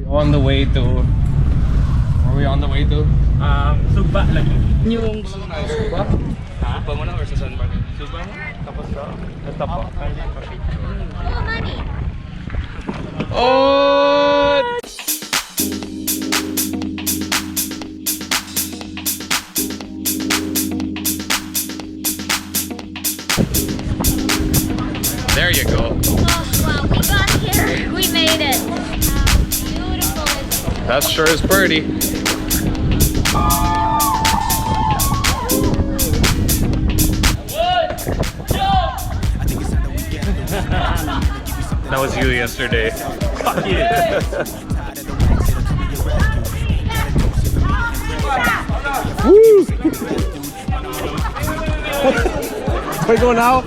On the way to... Where are we on the way to? Sugba lagi. Yung... Sugba? Sugba mo na or sa San Martin? Sugba mo? Tapos ka? Ito po. Oh, money! Oh! There you go. Oh, wow, we got here. We made it. How beautiful is it? That sure is pretty. That was you yesterday. Fuck you. Woo! Where you going now?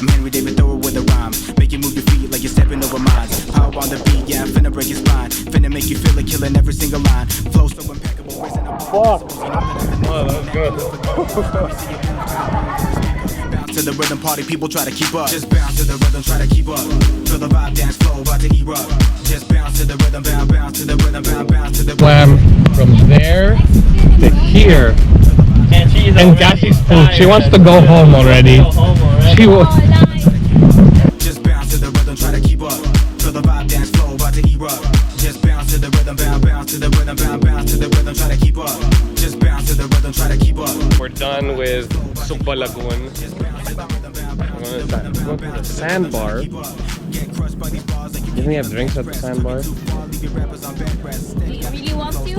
Man, we David throw it with a rhyme. Make you move your feet like you're stepping over mine. Power on the beat, yeah, I'm finna break your spine. Finna make you feel it, killing every single line. Flow so impeccable, raising a bar. Oh, that was good. Bounce to the rhythm, party people try to keep up. Just bounce to the rhythm, try to keep up. Feel the vibe, dance flow, about to erupt. Just bounce to the rhythm, bounce to the rhythm, bounce to the rhythm. From there to here. And she's And Gassi's full. She wants to go home already. She will. Just bounce to the rhythm, try to keep up. Feel the vibe, dance flow, about to erupt. Just bounce to the rhythm, bounce to the rhythm, bounce to the rhythm, try to keep up. Just bounce to the rhythm, try to keep up. We're done with Sugba Lagoon. We're going to the sandbar. Didn't we have drinks at the sandbar? Do you really want to?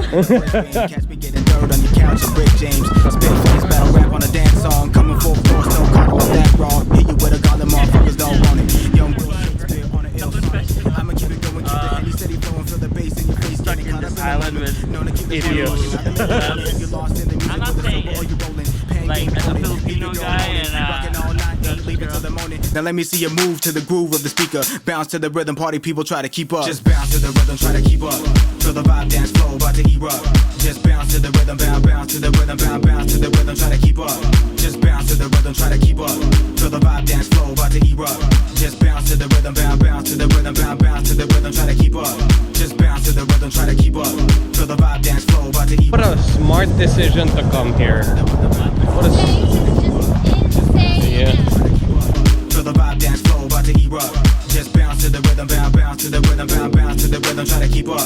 Catch me getting dirt on your couch and break James. Spit face battle rap on a dance song. Coming full force, no call on that raw. Hit you with a gun, the motherfuckers don't want it. Young Will Shakespeare on an ill song. I'ma keep it going, keep it heavy, steady flowing, feel the bass in your face. Stuck in this island with idiots. I'm not saying it. Like, as a Filipino guy and now let me see you move to the groove of the speaker. Bounce to the rhythm, party people try to keep up. Just bounce to the rhythm, try to keep up. Feel the vibe, dance flow, about to erupt. Just bounce to the rhythm, bounce to the rhythm, bounce to the rhythm, try to keep up. Just bounce to the rhythm, try to keep up. Feel the vibe, dance flow, about to erupt. Just bounce to the rhythm, bounce to the rhythm, bounce to the rhythm, try to keep up. Just bounce to the rhythm, try to keep up. Feel the vibe, dance flow, about to erupt. What a smart decision to come here. What a... Yeah. Feel the vibe, dance flow, about to erupt. Just bounce to the rhythm, bounce to the rhythm, bounce to the rhythm, try to keep up.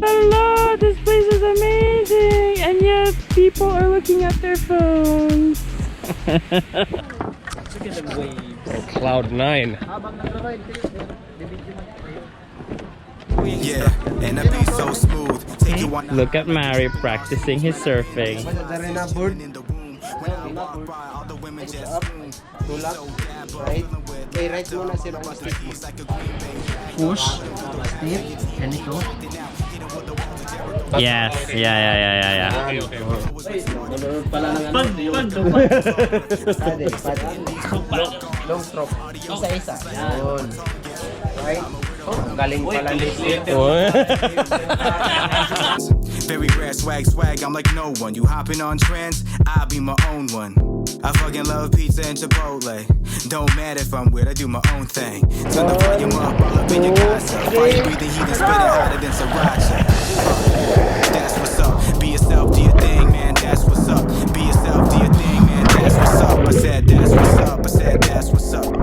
Hello, this place is amazing, and yet people are looking at their phones. look at the waves. Oh, Cloud 9. Yeah, and the beat so smooth. Take you one. Look at Mary practicing his surfing. Push, step, ganito. Yes, yeah. Okay, okay. Long stroke. Isa-isa. Yun. Right? Oh, galing pala dito. Very rare swag, I'm like no one. You hopping on trends, I'll be my own one. I fucking love pizza and Chipotle. Don't matter if I'm weird, I do my own thing. Turn the volume up, all up in your casa. Fire breathing heat and spitting hotter than sriracha. That's what's up. Be yourself, do your thing, man. That's what's up. Be yourself, do your thing, man. That's what's up. I said that's what's up. I said that's what's up.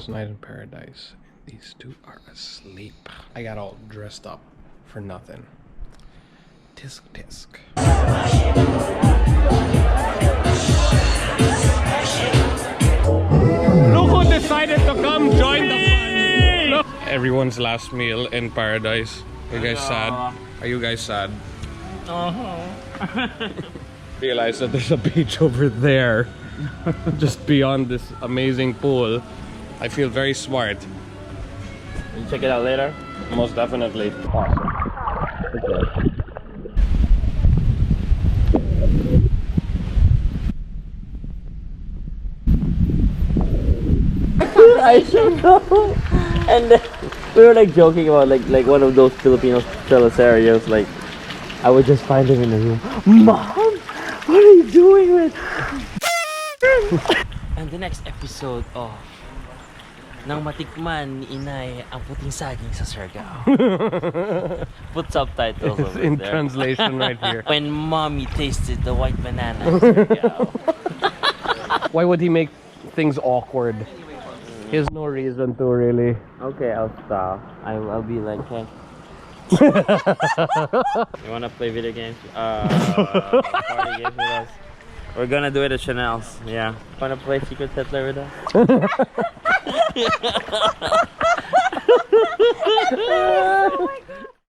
Night in paradise. These two are asleep. I got all dressed up for nothing. Tisk tisk. Look who decided to come join the fun. Look. everyone's last meal in paradise. Are you guys sad? Are you guys sad? Realize that there's a beach over there, just beyond this amazing pool. I feel very smart. You check it out later? Most definitely. Awesome. Okay. I don't know. And then we were like joking about like one of those Filipino teleseries. Like I would just find him in the room. Mom, what are you doing with? And the next episode of Nang matikman ni Inay ang puting saging sa Siargao. Put subtitles over In there. translation right here. When mommy tasted the white banana in Siargao. Why would he make things awkward? He has no reason to, really. Okay, I'll stop. I'll be like, hey. You wanna play video games? Party games with us? We're gonna do it at Chanel's. Yeah. Wanna play Secret Settler with us?